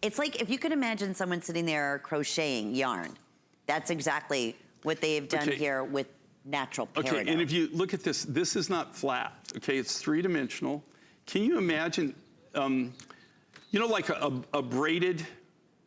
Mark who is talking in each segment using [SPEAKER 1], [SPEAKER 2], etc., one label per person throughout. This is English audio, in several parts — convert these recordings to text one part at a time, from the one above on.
[SPEAKER 1] it's like if you could imagine someone sitting there crocheting yarn. That's exactly what they've done here with natural peridot.
[SPEAKER 2] Okay, and if you look at this, this is not flat, okay? It's three-dimensional. Can you imagine, you know, like a braided,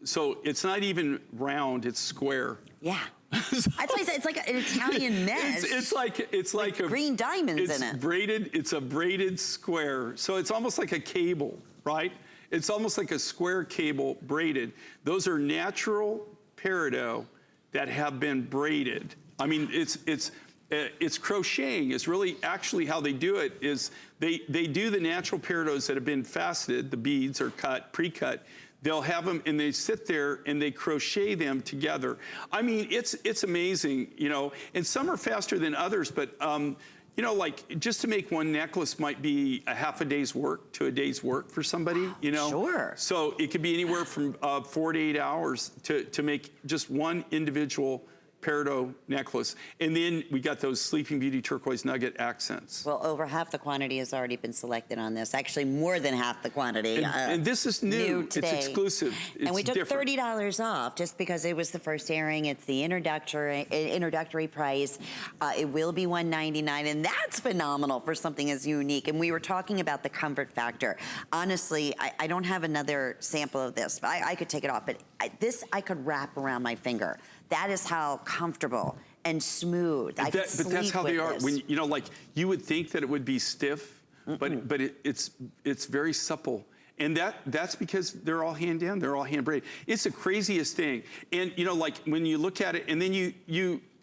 [SPEAKER 2] so it's not even round, it's square.
[SPEAKER 1] Yeah. That's why I said it's like an Italian mesh.
[SPEAKER 2] It's like a
[SPEAKER 1] green diamonds in it.
[SPEAKER 2] Braided, it's a braided square. So it's almost like a cable, right? It's almost like a square cable braided. Those are natural peridot that have been braided. I mean, it's crocheting. It's really actually how they do it is they do the natural peridots that have been faceted, the beads are cut, pre-cut. They'll have them and they sit there and they crochet them together. I mean, it's amazing, you know, and some are faster than others, but you know, like just to make one necklace might be a half a day's work to a day's work for somebody, you know?
[SPEAKER 1] Sure.
[SPEAKER 2] So it could be anywhere from 4 to 8 hours to make just one individual peridot necklace. And then we got those Sleeping Beauty turquoise nugget accents.
[SPEAKER 1] Well, over half the quantity has already been selected on this. Actually, more than half the quantity.
[SPEAKER 2] And this is new today. It's exclusive. It's
[SPEAKER 1] and we took
[SPEAKER 2] different.
[SPEAKER 1] $30 off just because it was the first airing. It's the introductory price. It will be $199, and that's phenomenal for something as unique. And we were talking about the comfort factor. Honestly, I don't have another sample of this. I could take it off, but this I could wrap around my finger. That is how comfortable and smooth I can sleep with. But that's how they are.
[SPEAKER 2] When you know, like you would think that it would be stiff, but it's very supple, and that's because they're all hand done. They're all hand braided. It's the craziest thing. And you know, like when you look at it, and then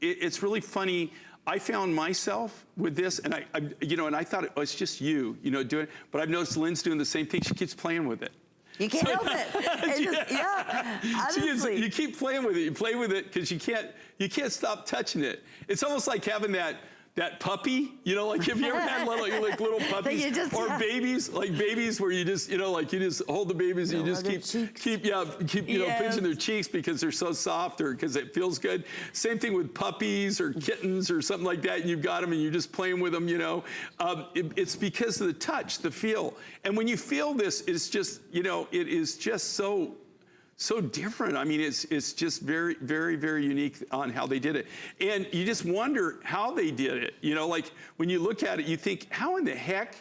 [SPEAKER 2] it's really funny. I found myself with this, and I you know, and I thought it was just you know, doing it, but I've noticed Lynn's doing the same thing. She keeps playing with it.
[SPEAKER 1] You can't help it. Yeah, honestly.
[SPEAKER 2] You keep playing with it. You play with it because you can't stop touching it. It's almost like having that puppy, you know, like have you ever had little puppies or babies, like babies where you just, you know, like you just hold the babies and you just keep you know, pinching their cheeks because they're so soft or because it feels good. Same thing with puppies or kittens or something like that. And you've got them and you're just playing with them, you know. It's because of the touch, the feel. And when you feel this, it's just, you know, it is just so different. I mean, it's just very, very, very unique on how they did it. And you just wonder how they did it. You know, like when you look at it, you think, how in the heck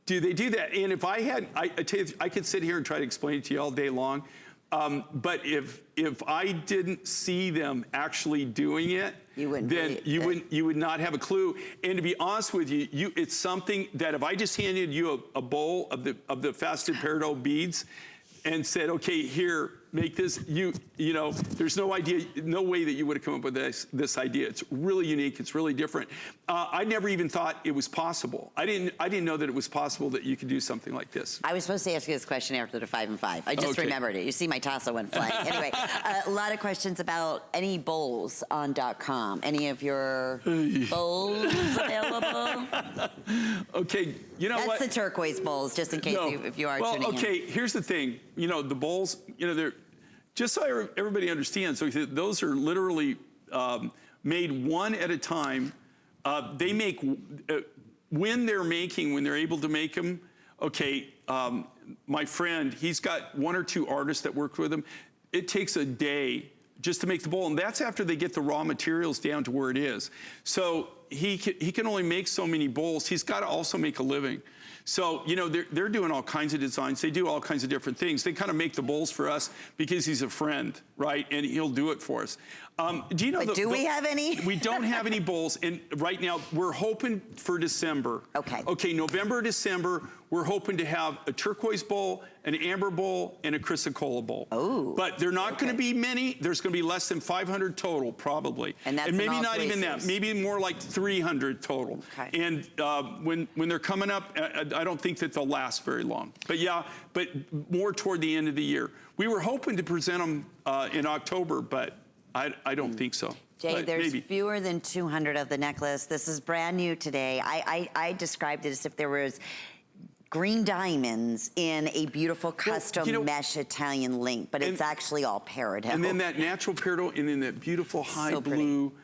[SPEAKER 2] do they do that? And if I had, I tell you, I could sit here and try to explain it to you all day long. But if I didn't see them actually doing it, you would not have a clue. And to be honest with you, it's something that if I just handed you a bowl of the faceted peridot beads and said, okay, here, make this, you know, there's no way that you would have come up with this idea. It's really unique, it's really different. I never even thought it was possible. I didn't know that it was possible that you could do something like this.
[SPEAKER 1] I was supposed to ask you this question after the 5 and 5. I just remembered it. You see my tassel went flying. Anyway, a lot of questions about any bowls on .com. Any of your bowls available?
[SPEAKER 2] Okay, you know what?
[SPEAKER 1] That's the turquoise bowls, just in case if you are tuning in.
[SPEAKER 2] Well, okay, here's the thing. You know, the bowls, you know, they're, just so everybody understands, so those are literally made one at a time. They make, when they're able to make them, okay, my friend, he's got 1 or 2 artists that work with him. It takes a day just to make the bowl, and that's after they get the raw materials down to where it is. So he can only make so many bowls. He's got to also make a living. So, you know, they're doing all kinds of designs. They do all kinds of different things. They kind of make the bowls for us because he's a friend, right? And he'll do it for us. Do you know?
[SPEAKER 1] But do we have any?
[SPEAKER 2] We don't have any bowls, and right now we're hoping for December.
[SPEAKER 1] Okay.
[SPEAKER 2] Okay, November, December. We're hoping to have a turquoise bowl, an amber bowl, and a chrysocolla bowl.
[SPEAKER 1] Oh.
[SPEAKER 2] But they're not going to be many. There's going to be less than 500 total, probably.
[SPEAKER 1] And that's
[SPEAKER 2] maybe not even that. Maybe more like 300 total.
[SPEAKER 1] Okay.
[SPEAKER 2] And when they're coming up, I don't think that they'll last very long. But yeah, but more toward the end of the year. We were hoping to present them in October, but I don't think so.
[SPEAKER 1] Jay, there's fewer than 200 of the necklace. This is brand new today. I described it as if there was green diamonds in a beautiful custom mesh Italian link, but it's actually all peridot.
[SPEAKER 2] And then that natural peridot, and then that beautiful high blue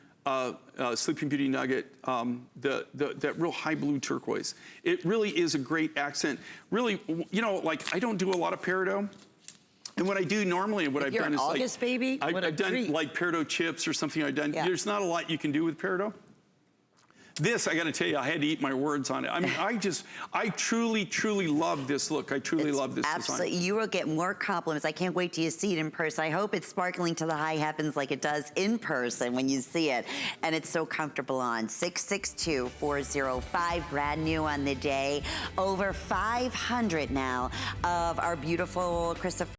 [SPEAKER 2] Sleeping Beauty nugget, that real high blue turquoise. It really is a great accent. Really, you know, like I don't do a lot of peridot, And what I do normally, what I've done is
[SPEAKER 1] August baby?
[SPEAKER 2] I've done like Peridot chips or something I've done. There's not a lot you can do with Peridot. This, I gotta tell you, I had to eat my words on it. I mean, I truly, truly love this look. I truly love this design.
[SPEAKER 1] You will get more compliments. I can't wait till you see it in person. I hope it's sparkling to the high heavens like it does in person when you see it. And it's so comfortable on. 662-405, brand new on the day. Over 500 now of our beautiful Christopher